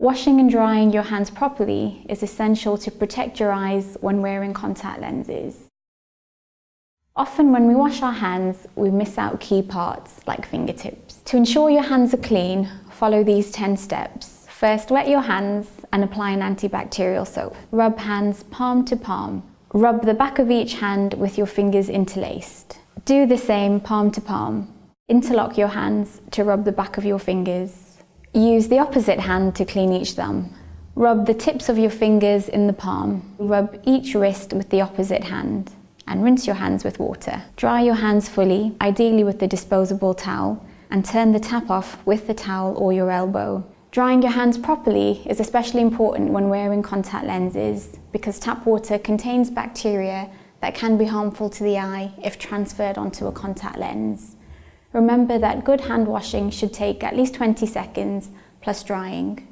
Washing and drying your hands properly is essential to protect your eyes when wearing contact lenses. Often when we wash our hands, we miss out key parts like fingertips. To ensure your hands are clean, follow these 10 steps. First, wet your hands and apply an antibacterial soap. Rub hands palm to palm. Rub the back of each hand with your fingers interlaced. Do the same palm to palm. Interlock your hands to rub the back of your fingers. Use the opposite hand to clean each thumb. Rub the tips of your fingers in the palm. Rub each wrist with the opposite hand and rinse your hands with water. Dry your hands fully, ideally with the disposable towel, and turn the tap off with the towel or your elbow. Drying your hands properly is especially important when wearing contact lenses because tap water contains bacteria that can be harmful to the eye if transferred onto a contact lens. Remember that good hand washing should take at least 20 seconds plus drying.